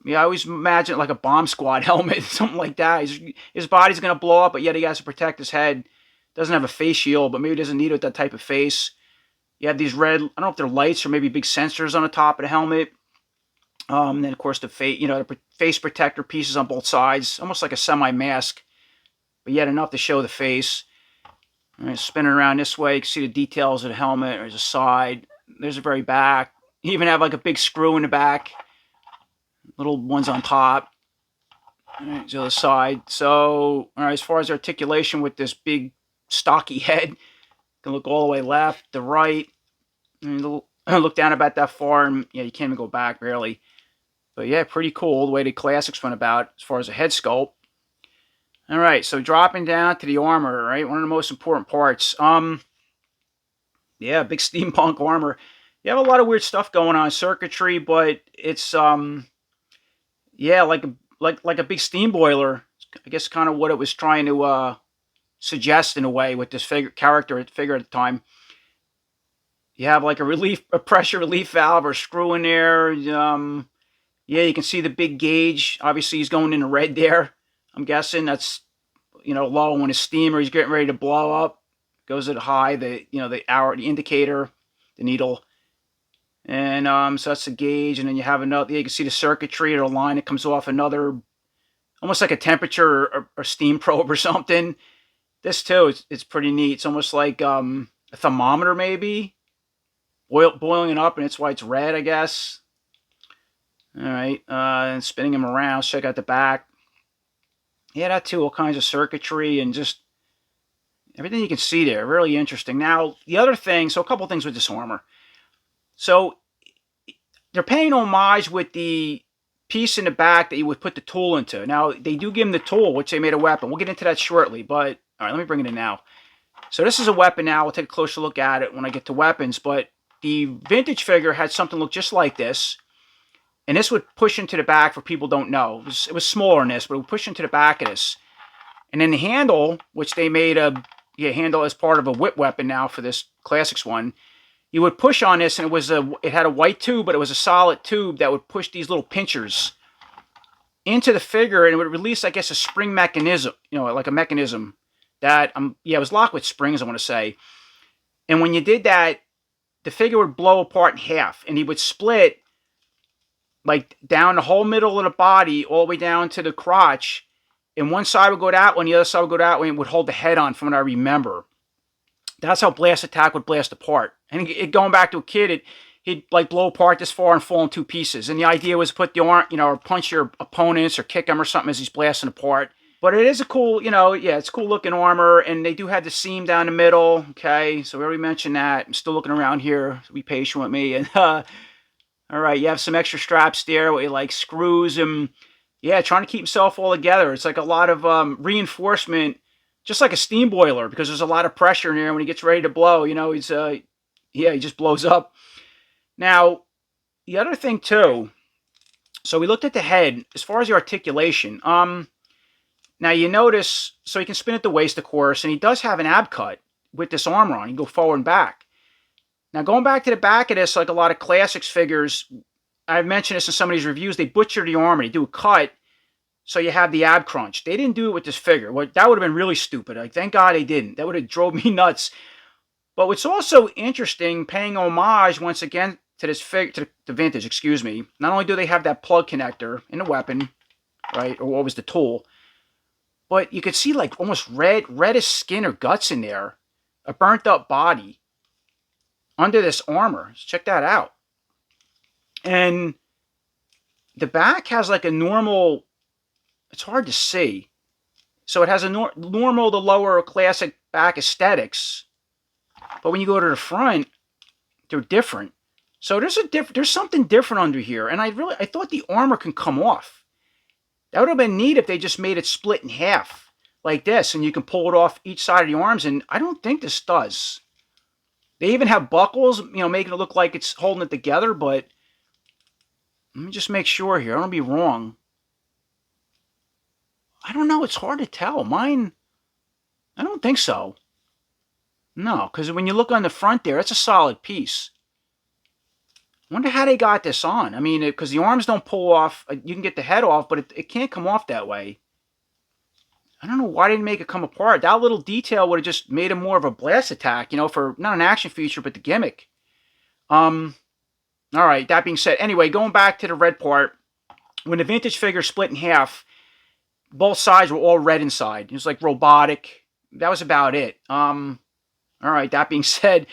yeah, I always imagine like a bomb squad helmet, something like that. His body's going to blow up, but yet he has to protect his head. Doesn't have a face shield, but maybe doesn't need it with that type of face. You have these red, I don't know if they're lights or maybe big sensors on the top of the helmet. And then, of course, the face protector pieces on both sides, almost like a semi-mask, but yet enough to show the face. All right, spinning around this way, you can see the details of the helmet. There's a side. There's a very back. You even have like a big screw in the back. Little ones on top. All right, the other side. So, all right, as far as articulation with this big, stocky head, you can look all the way left, to right. And look down about that far, and yeah, you can't even go back, barely. But yeah, pretty cool the way the classics went about as far as the head sculpt. All right, so dropping down to the armor, right? One of the most important parts. Yeah, big steampunk armor. You have a lot of weird stuff going on, circuitry, but it's yeah, like a big steam boiler. I guess kind of what it was trying to suggest in a way with this figure at the time. You have like a pressure relief valve or screw in there. Yeah, you can see the big gauge. Obviously, he's going into red there. I'm guessing that's, low when his steamer, he's getting ready to blow up. Goes at high, the indicator, the needle. And so that's the gauge. And then you have another, you can see the circuitry or a line that comes off another, almost like a temperature or steam probe or something. This too, it's pretty neat. It's almost like a thermometer maybe, boiling it up, and it's why it's red, I guess. All right, and spinning him around. Let's check out the back. Yeah, that too, all kinds of circuitry and just everything you can see there. Really interesting. Now, the other thing, so a couple things with this armor. So, they're paying homage with the piece in the back that you would put the tool into. Now, they do give him the tool, which they made a weapon. We'll get into that shortly, but, all right, let me bring it in now. So, this is a weapon now. We'll take a closer look at it when I get to weapons, but the vintage figure had something look just like this. And this would push into the back for people who don't know. It was smaller than this, but it would push into the back of this. And then the handle, which they made a handle as part of a whip weapon now for this classics one, you would push on this, and it had a white tube, but it was a solid tube that would push these little pinchers into the figure, and it would release, I guess, a spring mechanism, like a mechanism that it was locked with springs, I want to say. And when you did that, the figure would blow apart in half, and he would split like down the whole middle of the body, all the way down to the crotch. And one side would go that way, and the other side would go that way, and would hold the head on, from what I remember. That's how Blast Attack would blast apart. And going back to a kid, he'd like blow apart this far and fall in two pieces. And the idea was put the arm, or punch your opponents or kick them or something as he's blasting apart. But it is a cool, it's cool looking armor. And they do have the seam down the middle. Okay, so we already mentioned that. I'm still looking around here, so be patient with me. And all right, you have some extra straps there where he like screws him. Yeah, trying to keep himself all together. It's like a lot of reinforcement, just like a steam boiler, because there's a lot of pressure in here. When he gets ready to blow, he just blows up. Now, the other thing too, so we looked at the head, as far as the articulation. Now you notice, so he can spin at the waist, of course, and he does have an ab cut with this armor on. He can go forward and back. Now, going back to the back of this, like a lot of classics figures, I've mentioned this in some of these reviews, they butcher the armor. They do a cut, so you have the ab crunch. They didn't do it with this figure. That would have been really stupid. Like, thank God they didn't. That would have drove me nuts. But what's also interesting, paying homage once again to this figure, to the vintage, excuse me. Not only do they have that plug connector in the weapon, right, or what was the tool, but you could see like almost reddish skin or guts in there, a burnt up body under this armor. So check that out. And the back has like a normal, it's hard to see. So it has a normal to lower classic back aesthetics. But when you go to the front, they're different. So there's something different under here. And I thought the armor can come off. That would have been neat if they just made it split in half like this, and you can pull it off each side of the arms, and I don't think this does. They even have buckles, you know, making it look like it's holding it together, but let me just make sure here. I don't want to be wrong. I don't know. It's hard to tell. Mine, I don't think so. No, because when you look on the front there, it's a solid piece. I wonder how they got this on. I mean, because the arms don't pull off. You can get the head off, but it can't come off that way. I don't know why they didn't make it come apart. That little detail would have just made it more of a blast attack, you know, for not an action feature, but the gimmick. All right, that being said, anyway, going back to the red part, when the vintage figure split in half, both sides were all red inside. It was like robotic. That was about it. All right, that being said,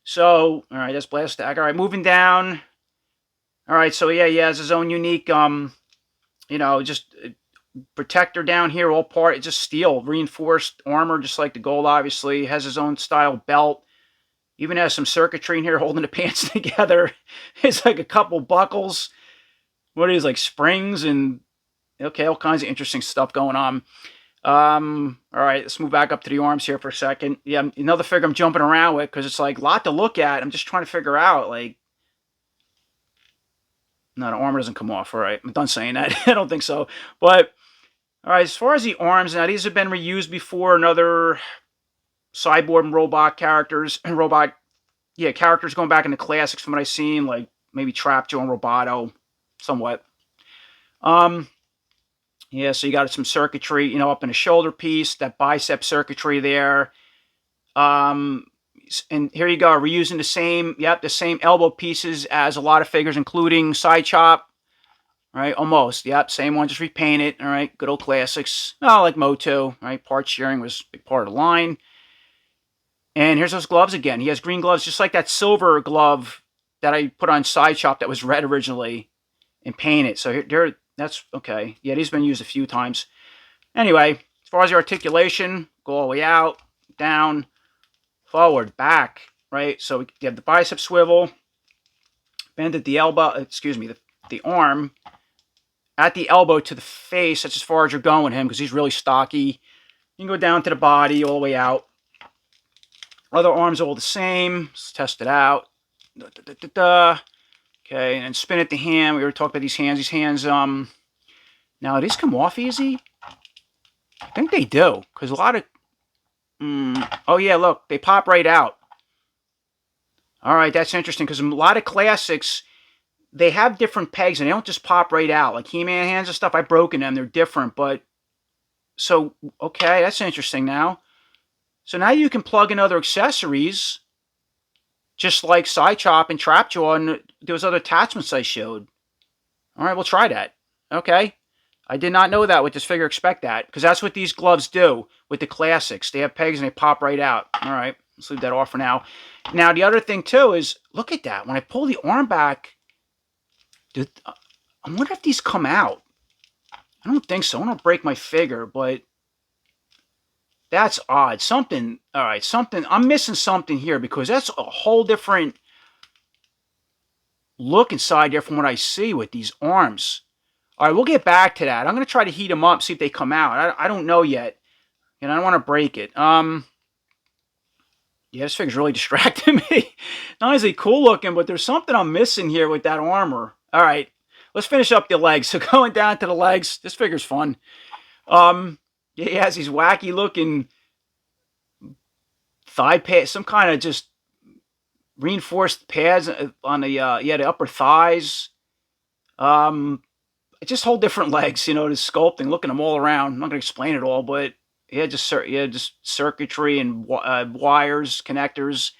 so, all right, that's blast attack. All right, moving down. All right, so yeah, he has his own unique, you know, just protector down here, all part, it's just steel, reinforced armor, just like the gold, obviously. Has his own style belt. Even has some circuitry in here holding the pants together. It's like a couple buckles. What is like springs and, okay, all kinds of interesting stuff going on. All right, let's move back up to the arms here for a second. Yeah, another figure I'm jumping around with because it's like a lot to look at. I'm just trying to figure out, like, no, the armor doesn't come off. All right, I'm done saying that. I don't think so. But, all right, as far as the arms, now these have been reused before in other cyborg and robot characters. Characters going back in the classics from what I've seen, like maybe Trapjaw and Roboto, somewhat. Yeah, so you got some circuitry, you know, up in the shoulder piece, that bicep circuitry there. And here you go, reusing the same elbow pieces as a lot of figures, including CY-CHOP. Right, almost. Yep, same one, just repainted. All right, good old classics. Oh, like MOTU. Right, part sharing was a big part of the line. And here's those gloves again. He has green gloves, just like that silver glove that I put on CY-CHOP that was red originally and painted. So here, that's okay. Yeah, these have been used a few times. Anyway, as far as the articulation, go all the way out, down, forward, back. Right, so you have the bicep swivel, bend at the elbow. Excuse me, the arm. At the elbow to the face, that's as far as you're going with him because he's really stocky. You can go down to the body all the way out. Other arms are all the same. Let's test it out. Okay, and spin at the hand. We already talked about these hands. These hands, now, do these come off easy? I think they do because a lot of... oh, yeah, look, they pop right out. All right, that's interesting because a lot of classics... they have different pegs, and they don't just pop right out. Like He-Man hands and stuff, I've broken them. They're different, but... so, okay, that's interesting now. So now you can plug in other accessories, just like CY-CHOP and Trapjaw and those other attachments I showed. All right, we'll try that. Okay. I did not know that with this figure. Expect that, because that's what these gloves do with the classics. They have pegs, and they pop right out. All right, let's leave that off for now. Now, the other thing, too, is, look at that. When I pull the arm back... I wonder if these come out. I don't think so. I don't break my figure, but that's odd. Something, all right, something. I'm missing something here because that's a whole different look inside there from what I see with these arms. All right, we'll get back to that. I'm going to try to heat them up, see if they come out. I don't know yet, and I don't want to break it. Yeah, this figure's really distracting me. Not only is he cool looking, but there's something I'm missing here with that armor. All right, let's finish up the legs. So going down to the legs, this figure's fun. Yeah, he has these wacky looking thigh pads, some kind of just reinforced pads on the the upper thighs. Just whole different legs, you know, the sculpting, looking them all around. I'm not gonna explain it all, but just circuitry and wires, connectors,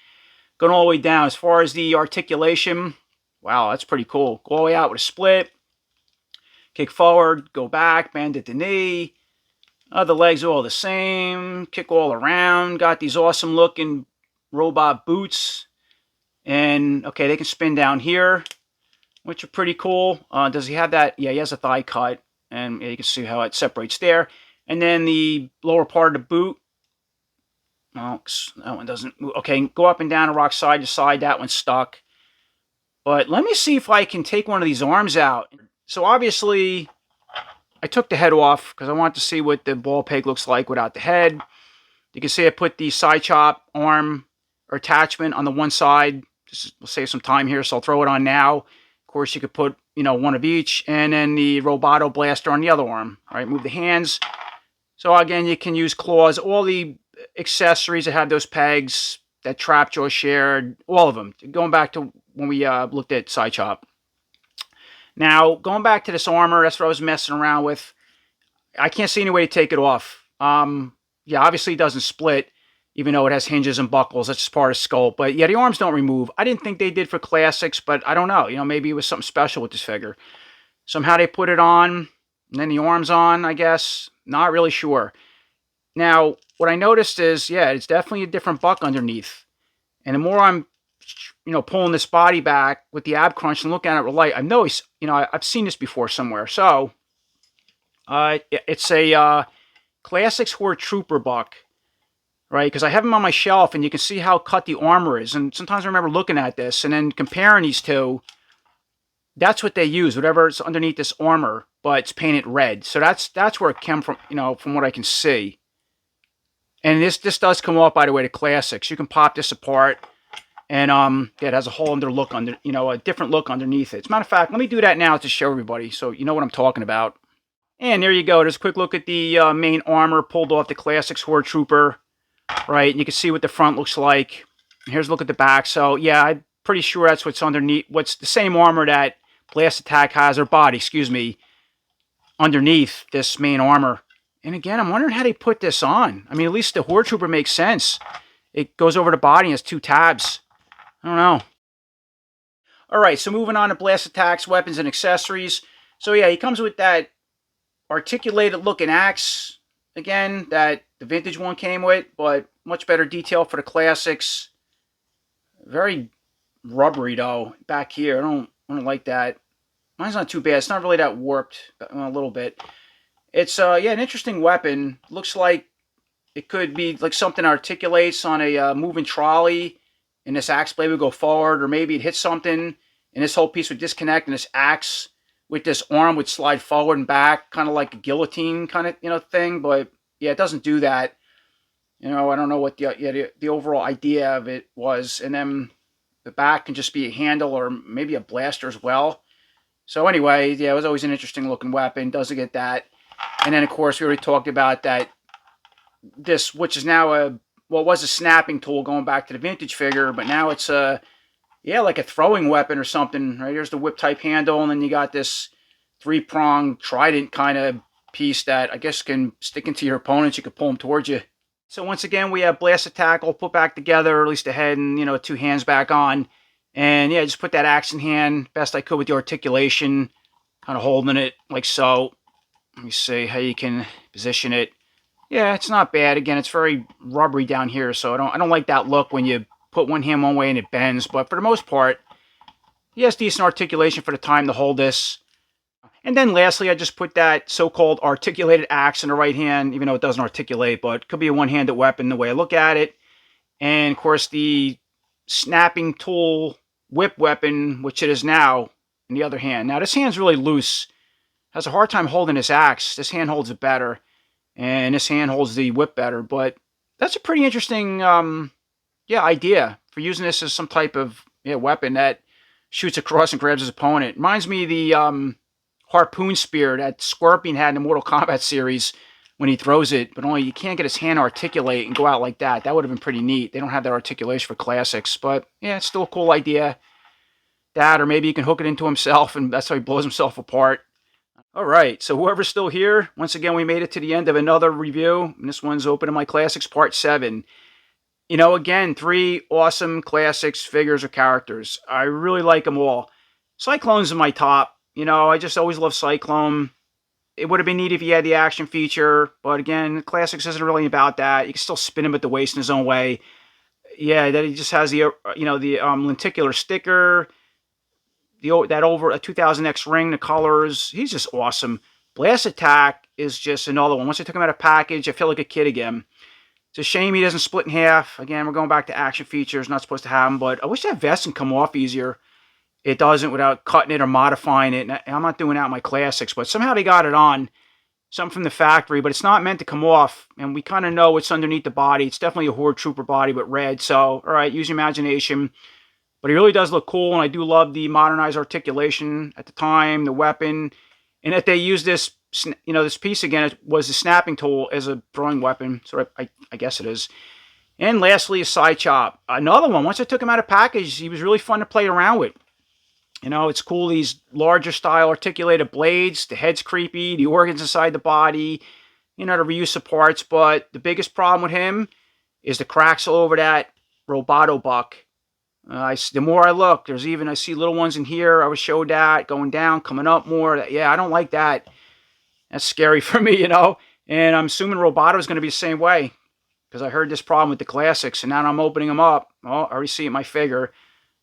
going all the way down. As far as the articulation, wow, that's pretty cool. Go all the way out with a split, kick forward, go back, bend at the knee. The legs are all the same. Kick all around. Got these awesome looking robot boots. And okay, they can spin down here, which are pretty cool. Does he have that? Yeah, he has a thigh cut, and yeah, you can see how it separates there. And then the lower part of the boot. Well, that one doesn't move. Okay, go up and down and rock side to side. That one's stuck. But let me see if I can take one of these arms out. So obviously, I took the head off because I want to see what the ball peg looks like without the head. You can see I put the CY-CHOP arm or attachment on the one side. We'll save some time here, so I'll throw it on now. Of course, you could put, one of each, and then the Roboto blaster on the other arm. All right, move the hands. So again, you can use claws. All the accessories that have those pegs that Trapjaw shared, all of them. Going back to when we looked at CY-CHOP. Now, going back to this armor, that's what I was messing around with. I can't see any way to take it off. Yeah, obviously it doesn't split, even though it has hinges and buckles. That's just part of sculpt. But yeah, the arms don't remove. I didn't think they did for classics, but I don't know. Maybe it was something special with this figure. Somehow they put it on, and then the arms on, I guess. Not really sure. Now, what I noticed is, yeah, it's definitely a different buck underneath. And the more I'm, pulling this body back with the ab crunch and looking at it with light, I know, I've seen this before somewhere. So, it's a Classics Horde Trooper buck, right? Because I have them on my shelf, and you can see how cut the armor is. And sometimes I remember looking at this and then comparing these two. That's what they use, whatever's underneath this armor, but it's painted red. So that's where it came from, from what I can see. And this does come off, by the way, to Classics. You can pop this apart, and it has a whole other look under, a different look underneath it. As a matter of fact, let me do that now to show everybody, so you know what I'm talking about. And there you go. There's a quick look at the main armor pulled off the Classics Horde Trooper, right? And you can see what the front looks like. And here's a look at the back. So yeah, I'm pretty sure that's what's underneath. What's the same armor that Blast Attack has, or body, excuse me, underneath this main armor. And again, I'm wondering how they put this on. I mean, at least the Horde Trooper makes sense. It goes over the body and has two tabs. I don't know. All right, so moving on to Blast Attack's weapons and accessories. So yeah, he comes with that articulated looking axe, again, that the vintage one came with, but much better detail for the classics. Very rubbery though, back here. I don't like that. Mine's not too bad. It's not really that warped, a little bit. It's yeah, an interesting weapon. Looks like it could be like something that articulates on a moving trolley, and this axe blade would go forward, or maybe it hits something and this whole piece would disconnect, and this axe with this arm would slide forward and back, kind of like a guillotine kind of thing. But yeah, it doesn't do that. I don't know what the overall idea of it was. And then the back can just be a handle or maybe a blaster as well. So anyway, yeah, it was always an interesting looking weapon. Doesn't get that. And then of course we already talked about that. This, which is now was a snapping tool going back to the vintage figure, but now it's like a throwing weapon or something. Right, here's the whip type handle, and then you got this 3-pronged trident kind of piece that I guess can stick into your opponents. You can pull them towards you. So once again, we have Blast Attack all put back together, or at least the head and 2 hands back on. And yeah, just put that axe in hand best I could with the articulation, kind of holding it like so. Let me see how you can position it. Yeah, it's not bad. Again, it's very rubbery down here, so I don't like that look when you put one hand one way and it bends. But for the most part, he has decent articulation for the time to hold this. And then lastly, I just put that so-called articulated axe in the right hand, even though it doesn't articulate, but it could be a one-handed weapon the way I look at it. And of course, the snapping tool whip weapon, which it is now, in the other hand. Now, this hand's really loose. Has a hard time holding this axe. This hand holds it better. And this hand holds the whip better. But that's a pretty interesting idea for using this as some type of weapon that shoots across and grabs his opponent. Reminds me of the harpoon spear that Scorpion had in the Mortal Kombat series when he throws it. But only you can't get his hand to articulate and go out like that. That would have been pretty neat. They don't have that articulation for classics. But yeah, it's still a cool idea. That, or maybe he can hook it into himself and that's how he blows himself apart. Alright, so whoever's still here, once again, we made it to the end of another review. And this one's Open in My Classics Part 7. Again, 3 awesome Classics figures or characters. I really like them all. Cyclone's in my top. I just always love Cyclone. It would have been neat if he had the action feature. But again, Classics isn't really about that. You can still spin him at the waist in his own way. Yeah, that he just has the the lenticular sticker, that over a 2000X ring, the colors. He's just awesome. Blast Attack is just another one. Once I took him out of package, I feel like a kid again. It's a shame he doesn't split in half. Again, we're going back to action features. Not supposed to have them, but I wish that vest can come off easier. It doesn't without cutting it or modifying it. And I'm not doing that in my classics, but somehow they got it on. Something from the factory, but it's not meant to come off. And we kind of know what's underneath the body. It's definitely a Horde Trooper body, but red. So, all right, use your imagination. But he really does look cool, and I do love the modernized articulation at the time, the weapon, and that they use this, this piece again. It was the snapping tool as a throwing weapon. So I guess it is. And lastly, a CY-CHOP. Another one. Once I took him out of package, he was really fun to play around with. It's cool, these larger style articulated blades. The head's creepy, the organs inside the body, the reuse of parts. But the biggest problem with him is the cracks all over that Roboto buck. The more I look, I see little ones in here. I was showed that, going down, coming up more. Yeah, I don't like that. That's scary for me, And I'm assuming Roboto is going to be the same way, because I heard this problem with the classics, and now I'm opening them up. Oh, I already see it in my figure.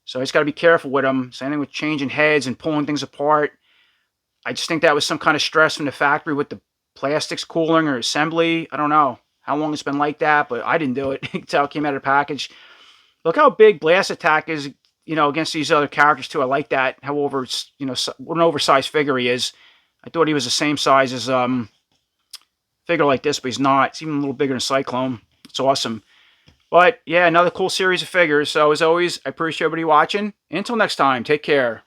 So I just got to be careful with them. Same thing with changing heads and pulling things apart. I just think that was some kind of stress from the factory with the plastics cooling or assembly. I don't know how long it's been like that, but I didn't do it until it came out of the package. Look how big Blast Attack is, against these other characters too. I like that. How what an oversized figure he is. I thought he was the same size as figure like this, but he's not. It's even a little bigger than Cyclone. It's awesome. But yeah, another cool series of figures. So as always, I appreciate everybody watching. Until next time, take care.